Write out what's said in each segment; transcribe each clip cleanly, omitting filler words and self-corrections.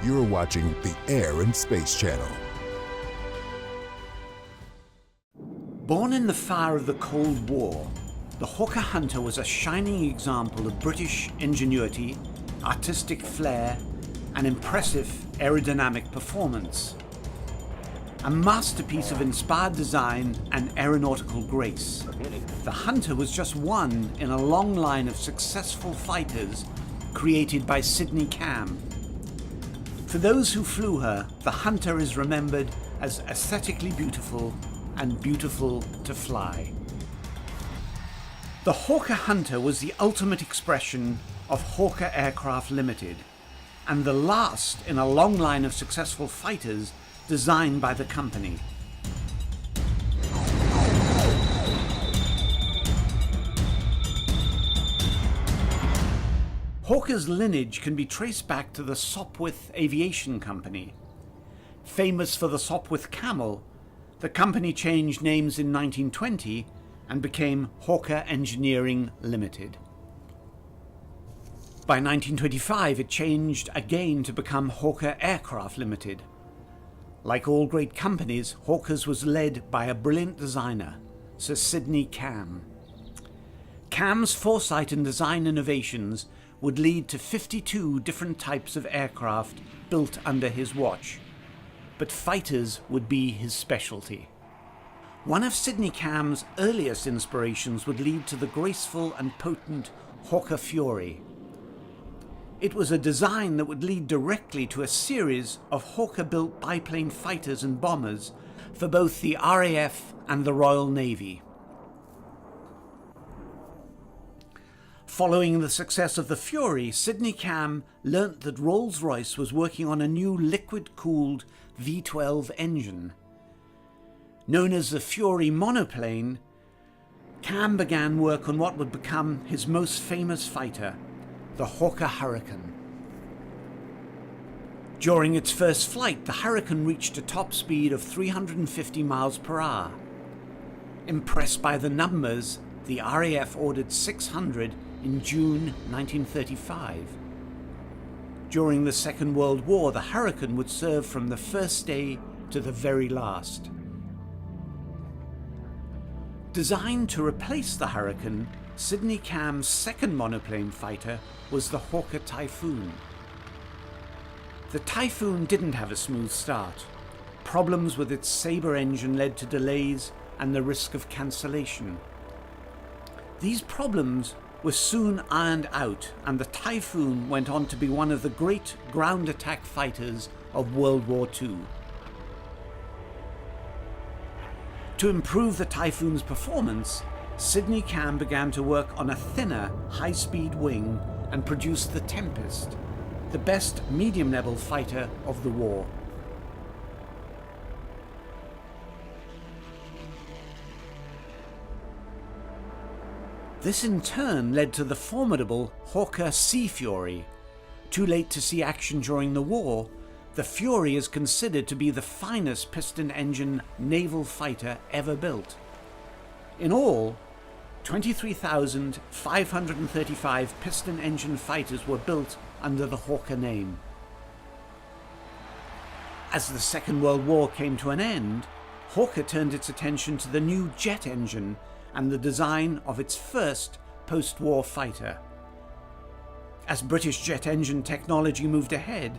You're watching the Air and Space Channel. Born in the fire of the Cold War, the Hawker Hunter was a shining example of British ingenuity, artistic flair, and impressive aerodynamic performance. A masterpiece of inspired design and aeronautical grace, the Hunter was just one in a long line of successful fighters created by Sidney Cam. For those who flew her, the Hunter is remembered as aesthetically beautiful and beautiful to fly. The Hawker Hunter was the ultimate expression of Hawker Aircraft Limited, and the last in a long line of successful fighters designed by the company. Hawker's lineage can be traced back to the Sopwith Aviation Company. Famous for the Sopwith Camel, the company changed names in 1920 and became Hawker Engineering Limited. By 1925 it changed again to become Hawker Aircraft Limited. Like all great companies, Hawker's was led by a brilliant designer, Sir Sidney Cam. Cam's foresight and design innovations would lead to 52 different types of aircraft built under his watch, but fighters would be his specialty. One of Sidney Cam's earliest inspirations would lead to the graceful and potent Hawker Fury. It was a design that would lead directly to a series of Hawker-built biplane fighters and bombers for both the RAF and the Royal Navy. Following the success of the Fury, Sidney Cam learnt that Rolls-Royce was working on a new liquid-cooled V12 engine. Known as the Fury monoplane, Cam began work on what would become his most famous fighter, the Hawker Hurricane. During its first flight, the Hurricane reached a top speed of 350 miles per hour. Impressed by the numbers, the RAF ordered 600 in June 1935. During the Second World War, the Hurricane would serve from the first day to the very last. Designed to replace the Hurricane, Sidney Cam's second monoplane fighter was the Hawker Typhoon. The Typhoon didn't have a smooth start. Problems with its Sabre engine led to delays and the risk of cancellation. These problems were soon ironed out, and the Typhoon went on to be one of the great ground attack fighters of World War II. To improve the Typhoon's performance, Sidney Cam began to work on a thinner, high-speed wing and produced the Tempest, the best medium-level fighter of the war. This in turn led to the formidable Hawker Sea Fury. Too late to see action during the war, the Fury is considered to be the finest piston-engine naval fighter ever built. In all, 23,535 piston-engine fighters were built under the Hawker name. As the Second World War came to an end, Hawker turned its attention to the new jet engine and the design of its first post-war fighter. As British jet engine technology moved ahead,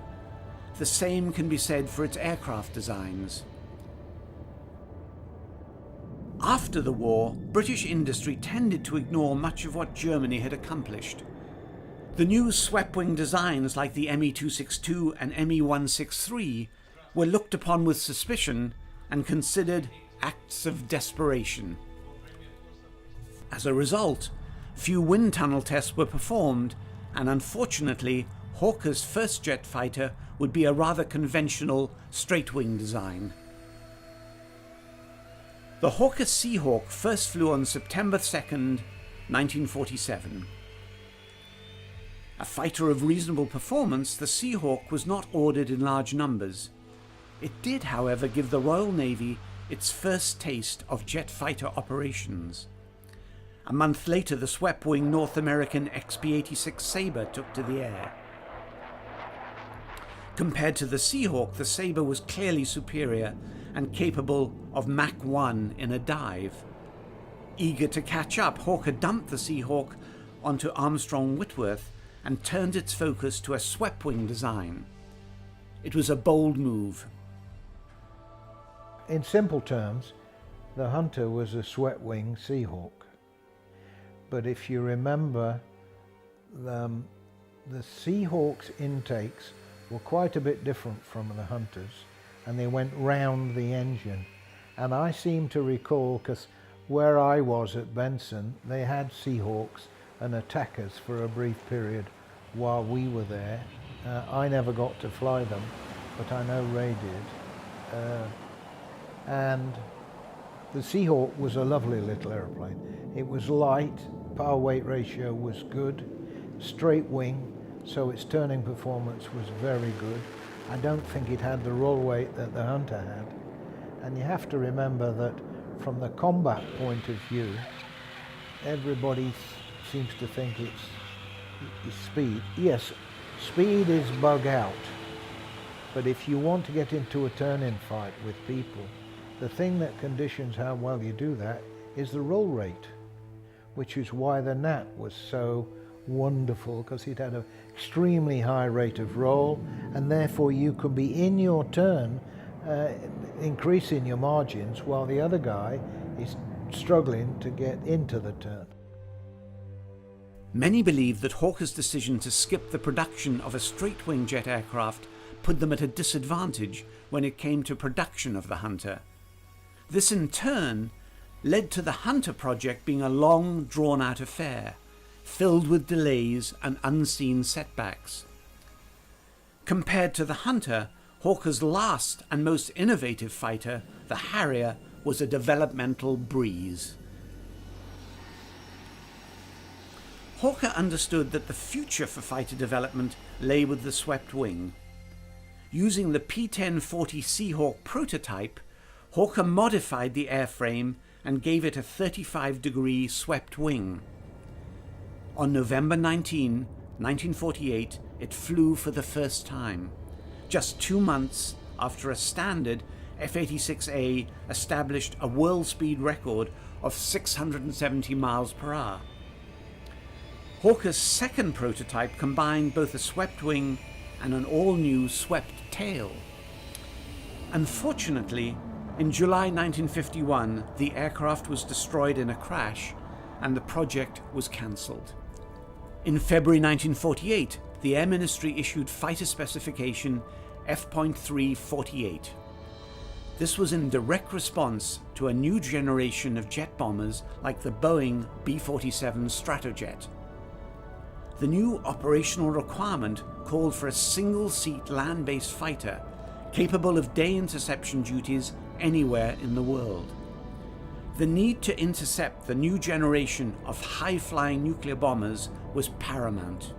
the same can be said for its aircraft designs. After the war, British industry tended to ignore much of what Germany had accomplished. The new swept-wing designs like the ME-262 and ME-163 were looked upon with suspicion and considered acts of desperation. As a result, few wind tunnel tests were performed, and unfortunately, Hawker's first jet fighter would be a rather conventional straight-wing design. The Hawker Seahawk first flew on September 2nd, 1947. A fighter of reasonable performance, the Seahawk was not ordered in large numbers. It did, however, give the Royal Navy its first taste of jet fighter operations. A month later, the swept-wing North American XP-86 Sabre took to the air. Compared to the Seahawk, the Sabre was clearly superior and capable of Mach 1 in a dive. Eager to catch up, Hawker dumped the Seahawk onto Armstrong Whitworth and turned its focus to a swept-wing design. It was a bold move. In simple terms, the Hunter was a swept-wing Seahawk. But if you remember, the Seahawk's intakes were quite a bit different from the Hunters, and they went round the engine. And I seem to recall, because where I was at Benson, they had Seahawks and attackers for a brief period while we were there. I never got to fly them, but I know Ray did. And the Seahawk was a lovely little airplane. It was light, power-weight ratio was good, straight wing, so its turning performance was very good. I don't think it had the roll weight that the Hunter had. And you have to remember that from the combat point of view, everybody seems to think it's speed. Yes, speed is bug out. But if you want to get into a turn-in fight with people, the thing that conditions how well you do that is the roll rate, which is why the Nat was so wonderful, because it had an extremely high rate of roll, and therefore you could be in your turn increasing your margins while the other guy is struggling to get into the turn. Many believe that Hawker's decision to skip the production of a straight-wing jet aircraft put them at a disadvantage when it came to production of the Hunter. This in turn led to the Hunter project being a long, drawn-out affair, filled with delays and unseen setbacks. Compared to the Hunter, Hawker's last and most innovative fighter, the Harrier, was a developmental breeze. Hawker understood that the future for fighter development lay with the swept wing. Using the P-1040 Seahawk prototype, Hawker modified the airframe and gave it a 35-degree swept wing. On November 19, 1948, it flew for the first time, just 2 months after a standard F-86A established a world speed record of 670 miles per hour. Hawker's second prototype combined both a swept wing and an all-new swept tail. Unfortunately, in July 1951, the aircraft was destroyed in a crash and the project was cancelled. In February 1948, the Air Ministry issued fighter specification F.348. This was in direct response to a new generation of jet bombers like the Boeing B-47 Stratojet. The new operational requirement called for a single-seat land-based fighter capable of day interception duties anywhere in the world. The need to intercept the new generation of high-flying nuclear bombers was paramount.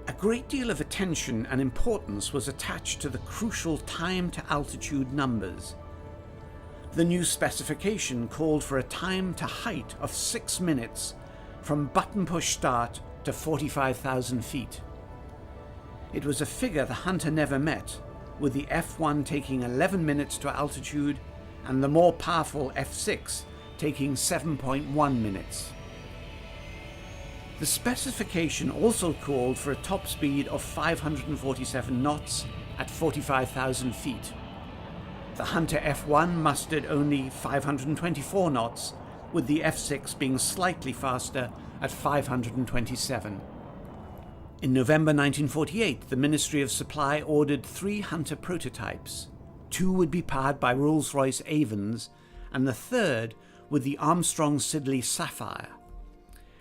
A great deal of attention and importance was attached to the crucial time-to-altitude numbers. The new specification called for a time to height of 6 minutes from button push start to 45,000 feet. It was a figure the Hunter never met, with the F-1 taking 11 minutes to altitude and the more powerful F-6 taking 7.1 minutes. The specification also called for a top speed of 547 knots at 45,000 feet. The Hunter F-1 mustered only 524 knots, with the F-6 being slightly faster at 527. In November 1948, the Ministry of Supply ordered 3 Hunter prototypes. 2 would be powered by Rolls-Royce Avons, and the third with the Armstrong Siddeley Sapphire.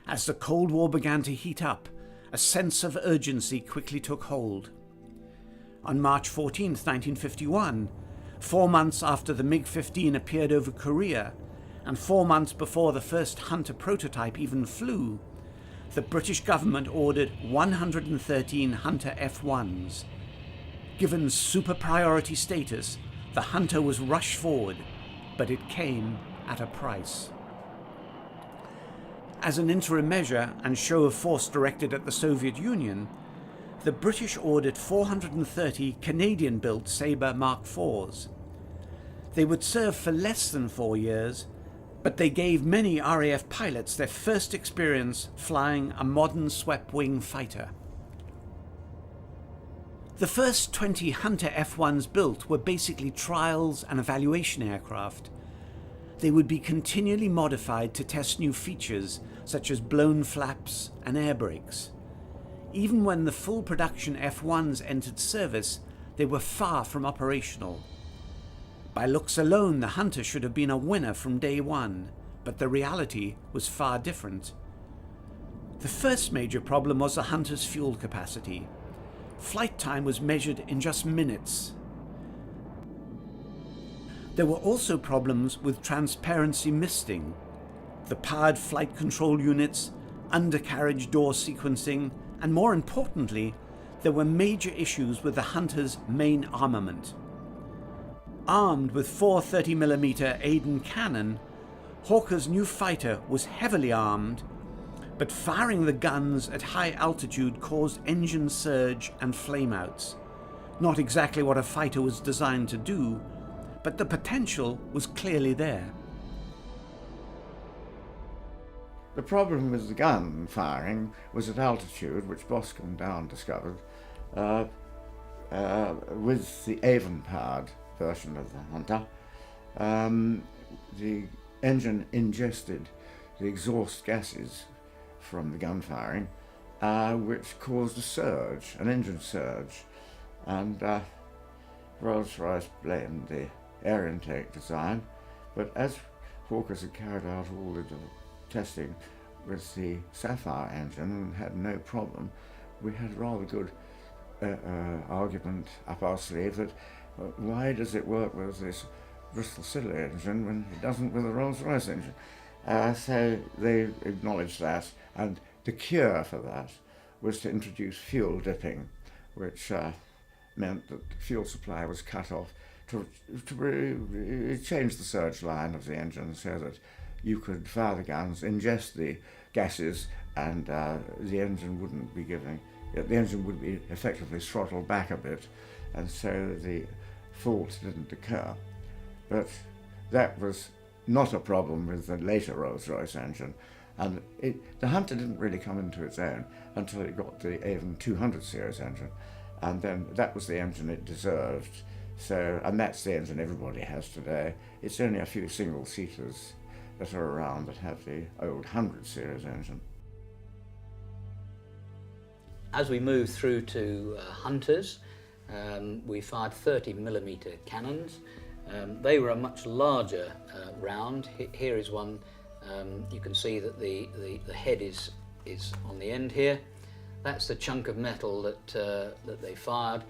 As the Cold War began to heat up, a sense of urgency quickly took hold. On March 14, 1951, 4 months after the MiG-15 appeared over Korea, and 4 months before the first Hunter prototype even flew, the British government ordered 113 Hunter F-1s. Given super priority status, the Hunter was rushed forward, but it came at a price. As an interim measure and show of force directed at the Soviet Union, the British ordered 430 Canadian-built Sabre Mark IVs. They would serve for less than 4 years, but they gave many RAF pilots their first experience flying a modern swept-wing fighter. The first 20 Hunter F-1s built were basically trials and evaluation aircraft. They would be continually modified to test new features such as blown flaps and air brakes. Even when the full production F-1s entered service, they were far from operational. By looks alone, the Hunter should have been a winner from day one, but the reality was far different. The first major problem was the Hunter's fuel capacity. Flight time was measured in just minutes. There were also problems with transparency misting, the powered flight control units, undercarriage door sequencing, and more importantly, there were major issues with the Hunter's main armament. Armed with 4 30mm Aden cannon, Hawker's new fighter was heavily armed, but firing the guns at high altitude caused engine surge and flameouts. Not exactly what a fighter was designed to do, but the potential was clearly there. The problem with the gun firing was at altitude, which Boscombe Down discovered, with the Avon-powered version of the Hunter. The engine ingested the exhaust gases from the gun firing, which caused a surge, an engine surge, and Rolls-Royce blamed the air intake design, but as Hawkers had carried out all the testing with the Sapphire engine and had no problem, we had a rather good argument up our sleeve that why does it work with this Bristol Siddeley engine when it doesn't with the Rolls-Royce engine? So they acknowledged that, and the cure for that was to introduce fuel dipping, which meant that the fuel supply was cut off to change the surge line of the engine so that you could fire the guns, ingest the gases, and the engine wouldn't be the engine would be effectively throttled back a bit, and so the fault didn't occur. But that was not a problem with the later Rolls-Royce engine, and the Hunter didn't really come into its own until it got the Avon 200 series engine, and then that was the engine it deserved. So, and that's the engine everybody has today. It's only a few single-seaters that are around that have the old 100 series engine. As we moved through to Hunters, we fired 30mm cannons. They were a much larger round. Here is one. You can see that the head is on the end here. That's the chunk of metal that they fired,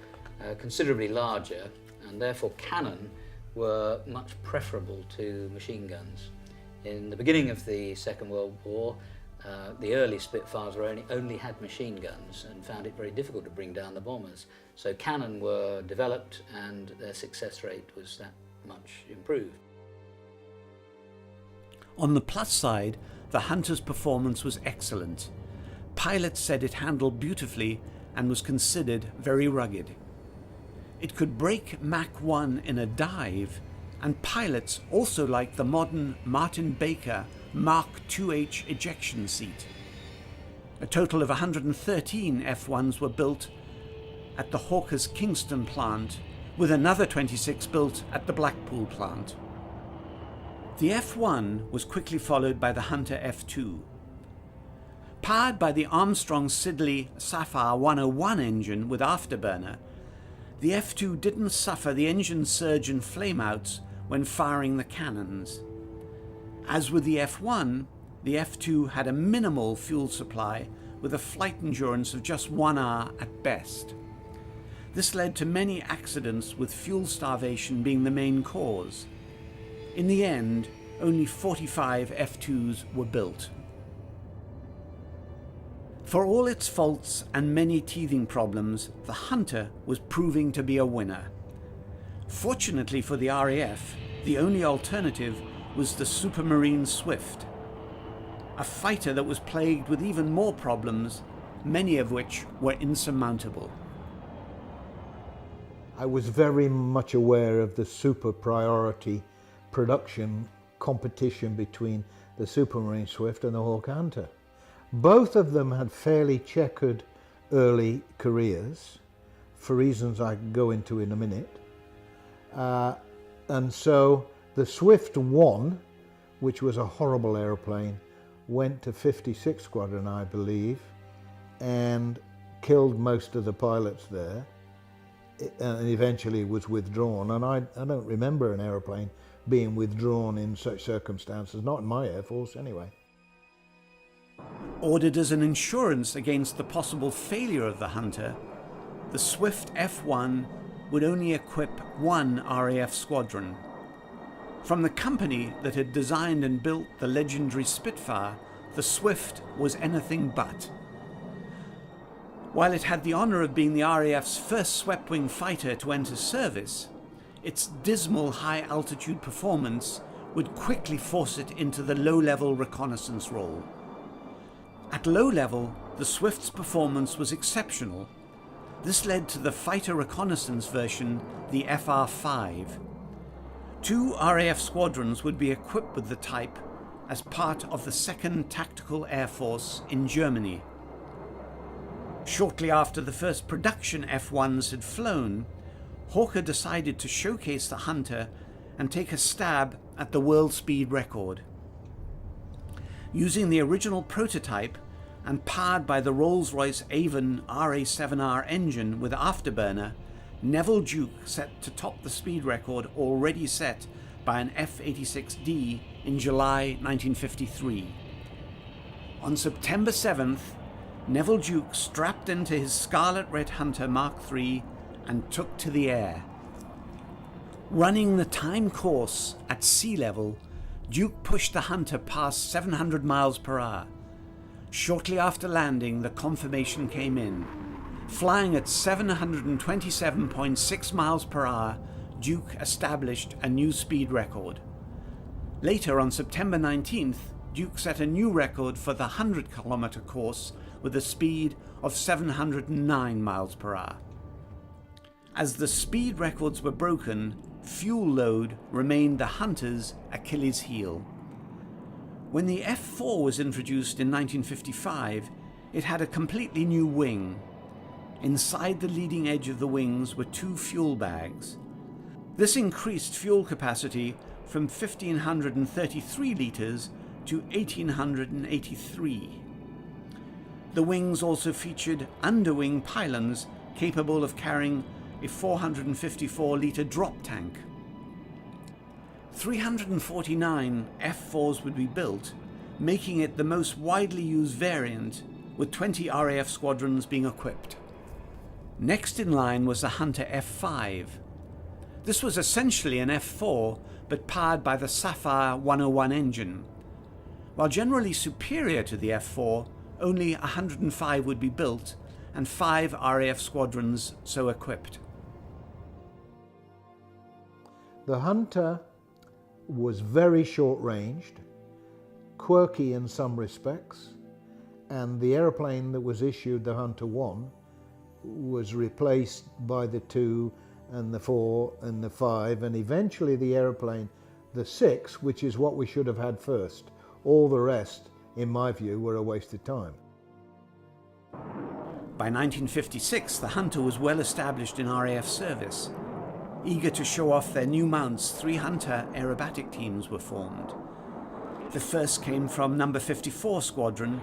considerably larger, and therefore cannon were much preferable to machine guns. In the beginning of the Second World War, the early Spitfires only had machine guns and found it very difficult to bring down the bombers. So cannon were developed and their success rate was that much improved. On the plus side, the Hunter's performance was excellent. Pilots said it handled beautifully and was considered very rugged. It could break Mach 1 in a dive, and pilots also liked the modern Martin Baker Mark 2H ejection seat. A total of 113 F-1s were built at the Hawker's Kingston plant, with another 26 built at the Blackpool plant. The F-1 was quickly followed by the Hunter F-2. Powered by the Armstrong Siddeley Sapphire 101 engine with afterburner, the F-2 didn't suffer the engine surge and flameouts when firing the cannons. As with the F-1, the F-2 had a minimal fuel supply with a flight endurance of just 1 hour at best. This led to many accidents, with fuel starvation being the main cause. In the end, only 45 F-2s were built. For all its faults and many teething problems, the Hunter was proving to be a winner. Fortunately for the RAF, the only alternative was the Supermarine Swift. a fighter that was plagued with even more problems, many of which were insurmountable. I was very much aware of the super priority production competition between the Supermarine Swift and the Hawker Hunter. Both of them had fairly checkered early careers, for reasons I can go into in a minute. And so the Swift 1, which was a horrible aeroplane, went to 56 Squadron, I believe, and killed most of the pilots there, and eventually was withdrawn. And I don't remember an aeroplane being withdrawn in such circumstances, not in my Air Force anyway. Ordered as an insurance against the possible failure of the Hunter, the Swift F-1 would only equip one RAF squadron. From the company that had designed and built the legendary Spitfire, the Swift was anything but. While it had the honour of being the RAF's first swept-wing fighter to enter service, its dismal high-altitude performance would quickly force it into the low-level reconnaissance role. At low level, the Swift's performance was exceptional. This led to the fighter reconnaissance version, the FR-5. 2 RAF squadrons would be equipped with the type as part of the 2nd Tactical Air Force in Germany. Shortly after the first production F-1s had flown, Hawker decided to showcase the Hunter and take a stab at the world speed record. Using the original prototype and powered by the Rolls-Royce Avon RA7R engine with afterburner, Neville Duke set to top the speed record already set by an F-86D in July 1953. On September 7th, Neville Duke strapped into his Scarlet Red Hunter Mark III and took to the air. Running the time course at sea level, Duke pushed the Hunter past 700 miles per hour. Shortly after landing, the confirmation came in. Flying at 727.6 miles per hour, Duke established a new speed record. Later, on September 19th, Duke set a new record for the 100-kilometer course with a speed of 709 miles per hour. As the speed records were broken, fuel load remained the Hunter's Achilles heel. When the F-4 was introduced in 1955, it had a completely new wing. Inside the leading edge of the wings were 2 fuel bags. This increased fuel capacity from 1,533 litres to 1,883. The wings also featured underwing pylons capable of carrying a 454-litre drop tank. 349 F-4s would be built, making it the most widely used variant, with 20 RAF squadrons being equipped. Next in line was the Hunter F-5. This was essentially an F-4, but powered by the Sapphire 101 engine. While generally superior to the F-4, only 105 would be built, and 5 RAF squadrons so equipped. The Hunter was very short-ranged, quirky in some respects, and the aeroplane that was issued, the Hunter 1, was replaced by the 2 and the 4 and the 5, and eventually the aeroplane, the 6, which is what we should have had first. All the rest, in my view, were a waste of time. By 1956, the Hunter was well established in RAF service. Eager to show off their new mounts, 3 Hunter aerobatic teams were formed. The first came from number 54 Squadron,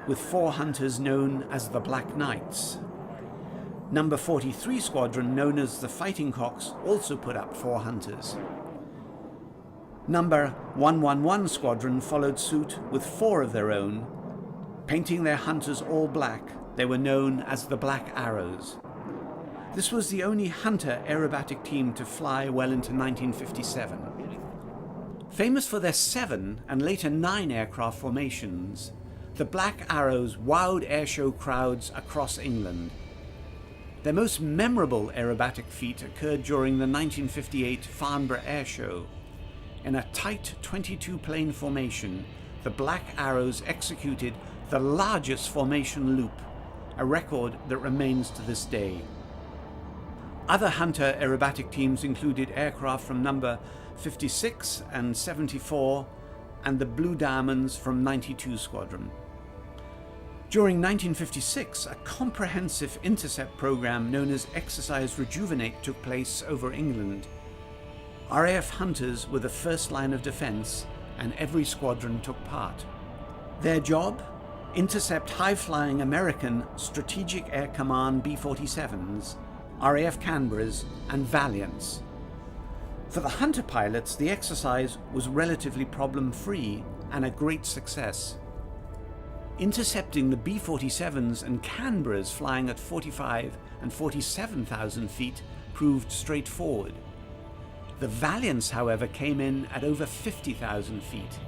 with 4 Hunters known as the Black Knights. Number 43 Squadron, known as the Fighting Cocks, also put up 4 Hunters. Number 111 Squadron followed suit with 4 of their own. Painting their Hunters all black, they were known as the Black Arrows. This was the only Hunter aerobatic team to fly well into 1957. Famous for their 7 and later 9 aircraft formations, the Black Arrows wowed airshow crowds across England. Their most memorable aerobatic feat occurred during the 1958 Farnborough Air Show. In a tight 22-plane formation, the Black Arrows executed the largest formation loop, a record that remains to this day. Other Hunter aerobatic teams included aircraft from number 56 and 74 and the Blue Diamonds from 92 Squadron. During 1956, a comprehensive intercept program known as Exercise Rejuvenate took place over England. RAF Hunters were the first line of defense, and every squadron took part. Their job? Intercept high-flying American Strategic Air Command B-47s, RAF Canberras, and Valiants. For the Hunter pilots, the exercise was relatively problem-free and a great success. Intercepting the B-47s and Canberras flying at 45 and 47,000 feet proved straightforward. The Valiants, however, came in at over 50,000 feet.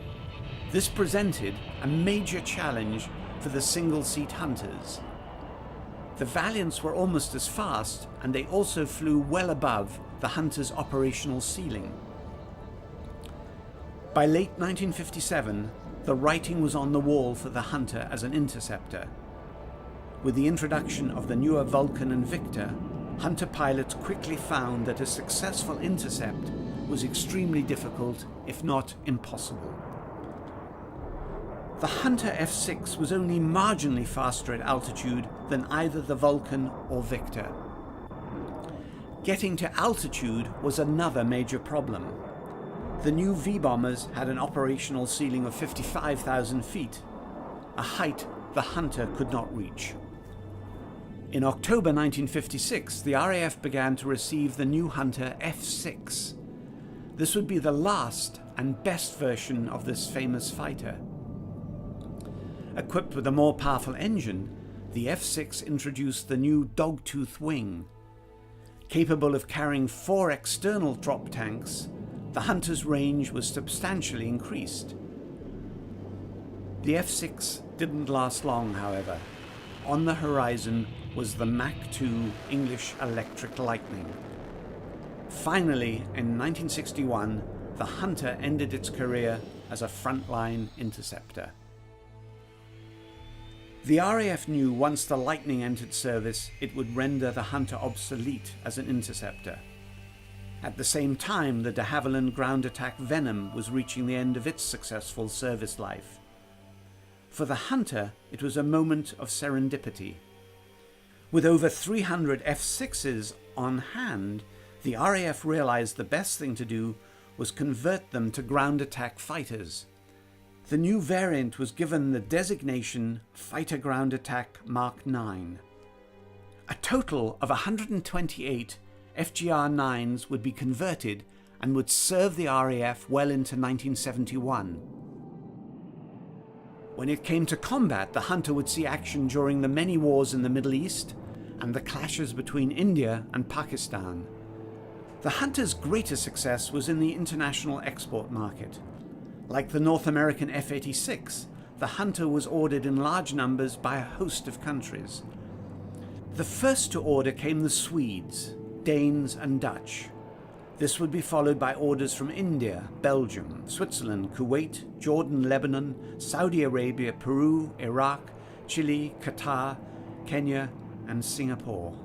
This presented a major challenge for the single-seat Hunters. The Valiants were almost as fast, and they also flew well above the Hunter's operational ceiling. By late 1957, the writing was on the wall for the Hunter as an interceptor. With the introduction of the newer Vulcan and Victor, Hunter pilots quickly found that a successful intercept was extremely difficult, if not impossible. The Hunter F-6 was only marginally faster at altitude than either the Vulcan or Victor. Getting to altitude was another major problem. The new V-bombers had an operational ceiling of 55,000 feet, a height the Hunter could not reach. In October 1956, the RAF began to receive the new Hunter F-6. This would be the last and best version of this famous fighter. Equipped with a more powerful engine, the F-6 introduced the new dogtooth wing. Capable of carrying 4 external drop tanks, the Hunter's range was substantially increased. The F-6 didn't last long, however. On the horizon was the Mach 2 English Electric Lightning. Finally, in 1961, the Hunter ended its career as a frontline interceptor. The RAF knew once the Lightning entered service, it would render the Hunter obsolete as an interceptor. At the same time, the de Havilland ground attack Venom was reaching the end of its successful service life. For the Hunter, it was a moment of serendipity. With over 300 F-6s on hand, the RAF realized the best thing to do was convert them to ground attack fighters. The new variant was given the designation Fighter Ground Attack Mark 9. A total of 128 FGR-9s would be converted and would serve the RAF well into 1971. When it came to combat, the Hunter would see action during the many wars in the Middle East and the clashes between India and Pakistan. The Hunter's greatest success was in the international export market. Like the North American F-86, the Hunter was ordered in large numbers by a host of countries. The first to order came the Swedes, Danes and Dutch. This would be followed by orders from India, Belgium, Switzerland, Kuwait, Jordan, Lebanon, Saudi Arabia, Peru, Iraq, Chile, Qatar, Kenya and Singapore.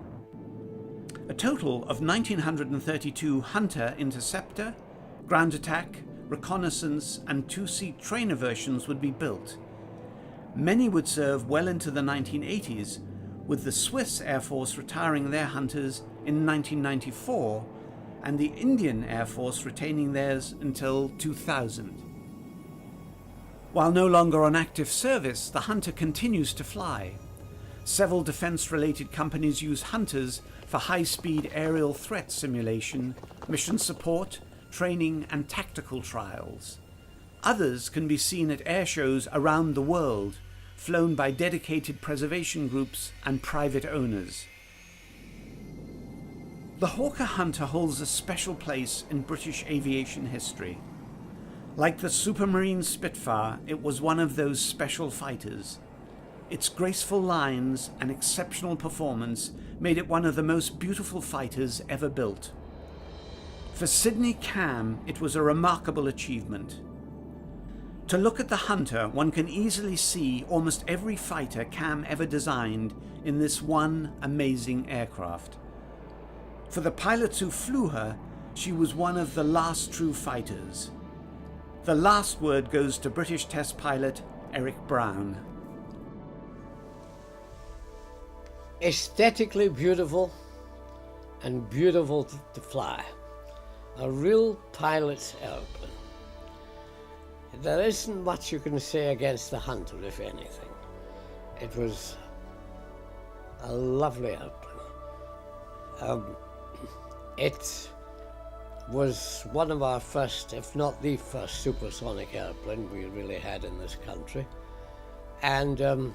A total of 1,932 Hunter interceptor, ground attack, reconnaissance and 2-seat trainer versions would be built. Many would serve well into the 1980s, with the Swiss Air Force retiring their Hunters in 1994 and the Indian Air Force retaining theirs until 2000. While no longer on active service, the Hunter continues to fly. Several defense-related companies use Hunters for high-speed aerial threat simulation, mission support, training and tactical trials. Others can be seen at air shows around the world, flown by dedicated preservation groups and private owners. The Hawker Hunter holds a special place in British aviation history. Like the Supermarine Spitfire, it was one of those special fighters. Its graceful lines and exceptional performance made it one of the most beautiful fighters ever built. For Sidney Cam, it was a remarkable achievement. To look at the Hunter, one can easily see almost every fighter Cam ever designed in this one amazing aircraft. For the pilots who flew her, she was one of the last true fighters. The last word goes to British test pilot Eric Brown. Aesthetically beautiful and beautiful to fly. A real pilot's airplane. There isn't much you can say against the Hunter, if anything. It was a lovely airplane. It was one of our first, if not the first, supersonic airplane we really had in this country. And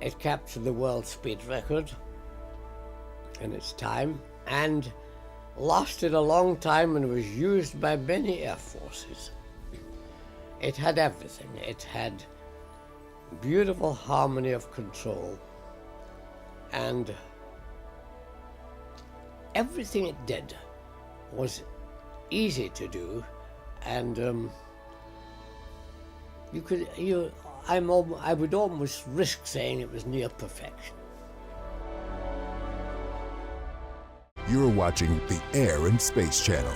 it captured the world speed record in its time and lasted a long time and was used by many air forces. It had everything. It had beautiful harmony of control, and everything it did was easy to do, and I would almost risk saying it was near perfection. You're watching the Air and Space Channel.